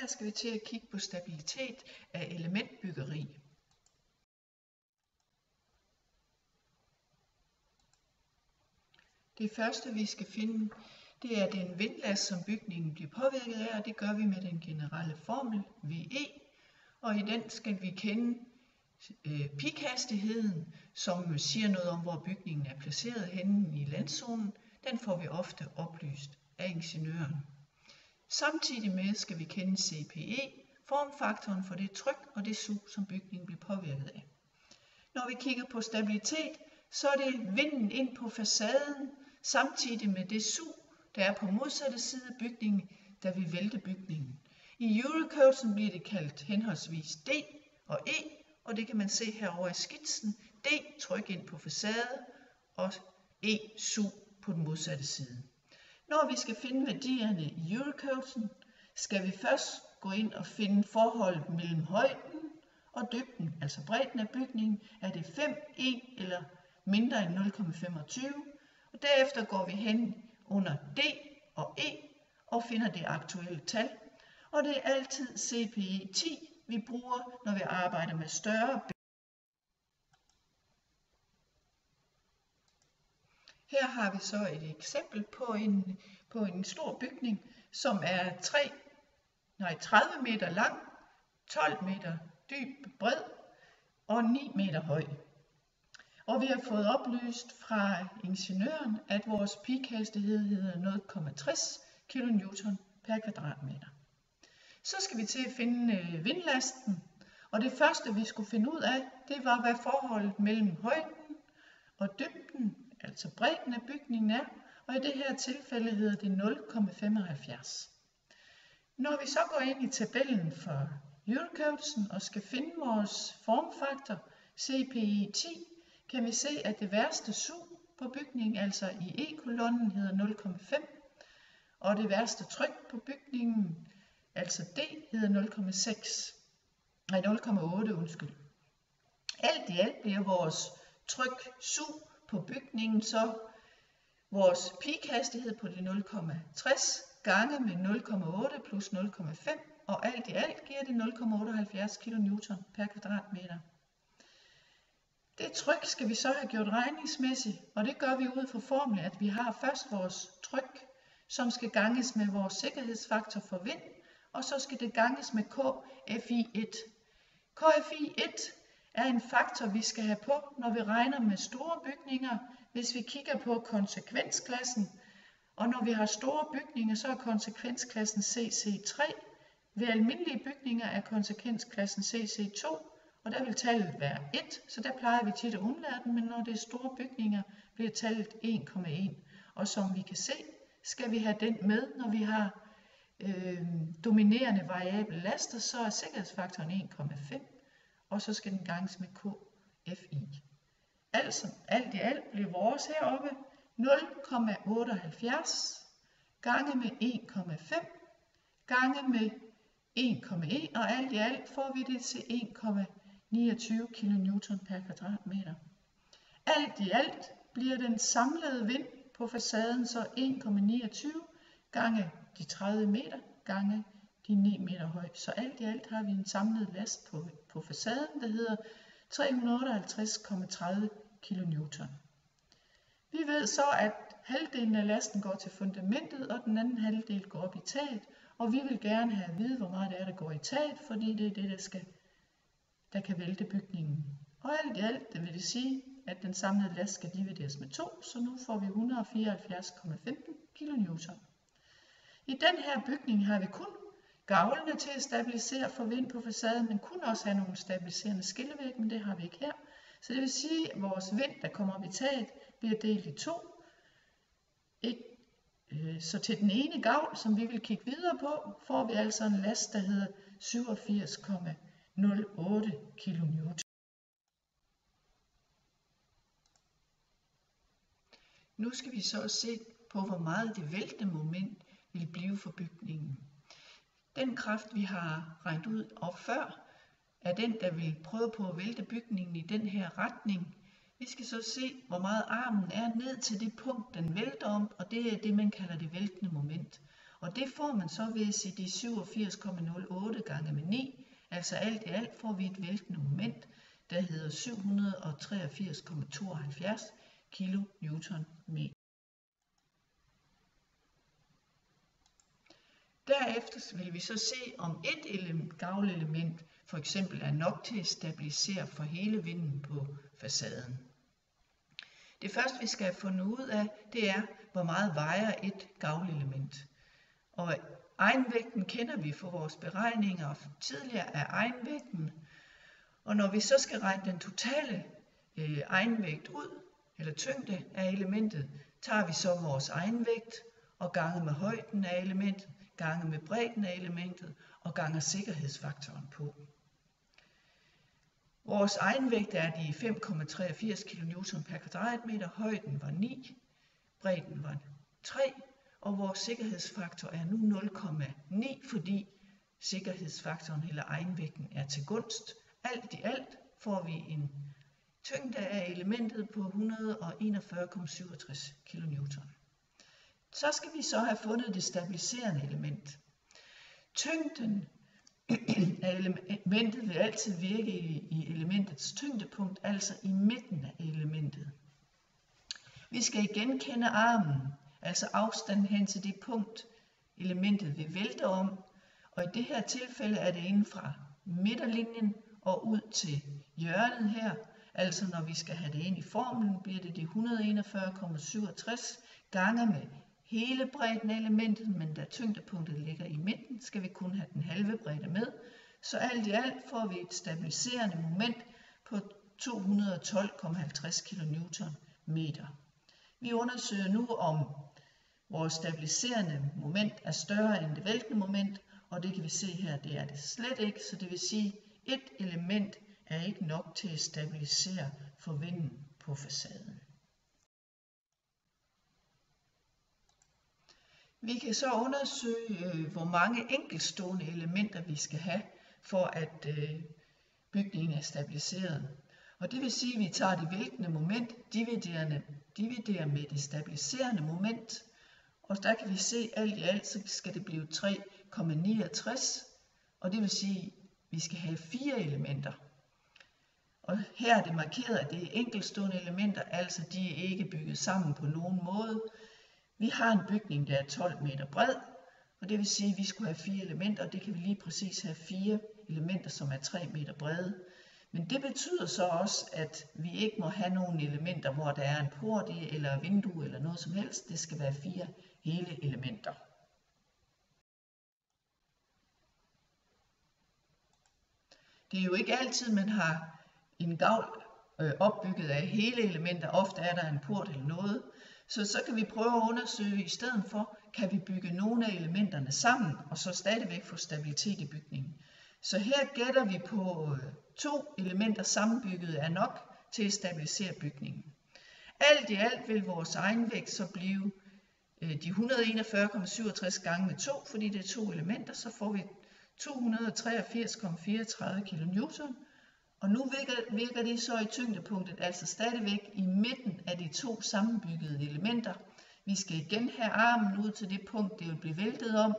Her skal vi til at kigge på stabilitet af elementbyggeri. Det første vi skal finde, det er den vindlast, som bygningen bliver påvirket af, og det gør vi med den generelle formel VE. Og i den skal vi kende pikhastigheden, som siger noget om, hvor bygningen er placeret henne i landzonen. Den får vi ofte oplyst af ingeniøren. Samtidig med skal vi kende CPE, formfaktoren for det tryk og det sug, som bygningen bliver påvirket af. Når vi kigger på stabilitet, så er det vinden ind på facaden, samtidig med det sug, der er på modsatte side af bygningen, der vil vælte bygningen. I Eurocode'en bliver det kaldt henholdsvis D og E, og det kan man se herovre i skitsen. D, tryk ind på facade, og E, sug på den modsatte side. Når vi skal finde værdierne i Eurocode'en, skal vi først gå ind og finde forholdet mellem højden og dybden, altså bredden af bygningen. Er det 5, 1 eller mindre end 0,25? Og derefter går vi hen under D og E og finder det aktuelle tal. Og det er altid CPE 10, vi bruger, når vi arbejder med større. Her har vi så et eksempel på en stor bygning, som er 30 meter lang, 12 meter dyb bred og 9 meter høj. Og vi har fået oplyst fra ingeniøren, at vores pikhastighed hedder 0,60 kN per kvadratmeter. Så skal vi til at finde vindlasten, og det første vi skulle finde ud af, det var hvad forholdet mellem højden og dybden, altså bredden af bygningen er, og i det her tilfælde hedder det 0,75. Når vi så går ind i tabellen for Eurocode'en og skal finde vores formfaktor CPE 10, kan vi se, at det værste sug på bygningen, altså i E-kolonnen, hedder 0,5, og det værste tryk på bygningen, altså D, hedder 0,8, undskyld. Alt i alt bliver vores tryk-sug på bygningen så vores pikhastighed på de 0,60 gange med 0,8 plus 0,5, og alt i alt giver det 0,78 kN per kvadratmeter. Det tryk skal vi så have gjort regningsmæssigt, og det gør vi ud fra formlen, at vi har først vores tryk, som skal ganges med vores sikkerhedsfaktor for vind, og så skal det ganges med KFI1. KFI1 er en faktor, vi skal have på, når vi regner med store bygninger, hvis vi kigger på konsekvensklassen. Og når vi har store bygninger, så er konsekvensklassen CC3. Ved almindelige bygninger er konsekvensklassen CC2, og der vil tallet være 1, så der plejer vi tit at undlade den, men når det er store bygninger, bliver tallet 1,1. Og som vi kan se, skal vi have den med, når vi har dominerende variable laster, så er sikkerhedsfaktoren 1,5, og så skal den ganges med KFI. Altså, alt i alt bliver vores heroppe 0,78 gange med 1,5 gange med 1,1, og alt i alt får vi det til 1,29 kN per kvadratmeter. Alt i alt bliver den samlede vind på facaden så 1,29 gange de 30 meter gange de 9 meter høj. Så alt i alt har vi en samlet last på facaden, der hedder 358,30 kN. Vi ved så, at halvdelen af lasten går til fundamentet, og den anden halvdel går op i taget. Og vi vil gerne have at vide, hvor meget det er, der går i taget, fordi det er det, der kan vælte bygningen. Og alt i alt, det vil det sige, at den samlede last skal divideres med 2, så nu får vi 174,15 kN. I den her bygning har vi kun gavlene til at stabilisere for vind på facaden, men kun også have nogle stabiliserende skillevæg, men det har vi ikke her. Så det vil sige, at vores vind, der kommer op i taget, bliver delt i 2. Så til den ene gavl, som vi vil kigge videre på, får vi altså en last, der hedder 87,08 kN. Nu skal vi så se på, hvor meget det væltende moment vil blive for bygningen. Den kraft, vi har regnet ud op før, er den, der vil prøve på at vælte bygningen i den her retning. Vi skal så se, hvor meget armen er ned til det punkt, den vælter om, og det er det, man kalder det væltende moment. Og det får man så ved at sige de 87,08 gange med 9. Altså alt i alt får vi et væltende moment, der hedder 783,72 kN meter. Derefter vil vi så se, om et gavlelement for eksempel er nok til at stabilisere for hele vinden på facaden. Det første vi skal have fundet ud af, det er, hvor meget vejer et gavlelement. Og egenvægten kender vi fra vores beregninger tidligere af egenvægten. Og når vi så skal regne den totale egenvægt ud, eller tyngde af elementet, tager vi så vores egenvægt og ganger med højden af elementet, ganger med bredden af elementet og ganger sikkerhedsfaktoren på. Vores egenvægt er de 5,83 kN per kvadratmeter, højden var 9, bredden var 3, og vores sikkerhedsfaktor er nu 0,9, fordi sikkerhedsfaktoren eller egenvægten er til gunst. Alt i alt får vi en tyngde af elementet på 141,67 kN. Så skal vi så have fundet det stabiliserende element. Tyngden af elementet vil altid virke i elementets tyngdepunkt, altså i midten af elementet. Vi skal igen kende armen, altså afstanden hen til det punkt, elementet vil vælte om, og i det her tilfælde er det inden fra midterlinjen og ud til hjørnet her. Altså når vi skal have det ind i formlen, bliver det de 141,67 gange med hele bredden af elementet, men da tyngdepunktet ligger i midten, skal vi kun have den halve bredde med. Så alt i alt får vi et stabiliserende moment på 212,50 kN meter. Vi undersøger nu, om vores stabiliserende moment er større end det væltende moment, og det kan vi se her, det er det slet ikke, så det vil sige, at et element er ikke nok til at stabilisere for vinden på facaden. Vi kan så undersøge, hvor mange enkeltstående elementer vi skal have, for at bygningen er stabiliseret. Og det vil sige, at vi tager det væltende moment, dividerer med det stabiliserende moment, og der kan vi se, at alt i alt så skal det blive 3,69, og det vil sige, at vi skal have 4 elementer. Og her er det markeret, at det er enkeltstående elementer, altså de er ikke bygget sammen på nogen måde. Vi har en bygning, der er 12 meter bred, og det vil sige, at vi skulle have 4 elementer, og det kan vi lige præcis have 4 elementer, som er 3 meter brede. Men det betyder så også, at vi ikke må have nogle elementer, hvor der er en port i, eller vindue, eller noget som helst. Det skal være 4 hele elementer. Det er jo ikke altid, man har en gavl opbygget af hele elementer. Ofte er der en port eller noget. Så kan vi prøve at undersøge i stedet for, kan vi bygge nogle af elementerne sammen, og så stadigvæk få stabilitet i bygningen. Så her gætter vi på 2 elementer sammenbygget er nok til at stabilisere bygningen. Alt i alt vil vores egenvægt så blive de 141,67 gange med 2, fordi det er 2 elementer, så får vi 283,34 kN. Og nu virker det så i tyngdepunktet, altså stadigvæk i midten af de 2 sammenbyggede elementer. Vi skal igen have armen ud til det punkt, det vil blive væltet om.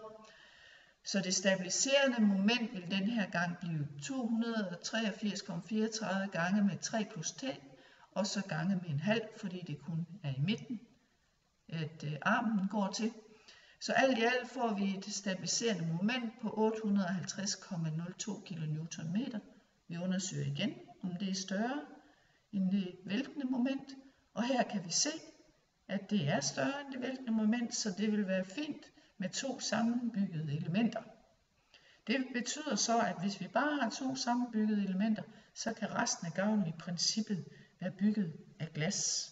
Så det stabiliserende moment vil den her gang blive 283,34 gange med 3 plus t, og så gange med en halv, fordi det kun er i midten, at armen går til. Så alt i alt får vi et stabiliserende moment på 850,02 kN meter. Vi undersøger igen, om det er større end det væltende moment, og her kan vi se, at det er større end det væltende moment, så det vil være fint med 2 sammenbyggede elementer. Det betyder så, at hvis vi bare har 2 sammenbyggede elementer, så kan resten af gavlen i princippet være bygget af glas.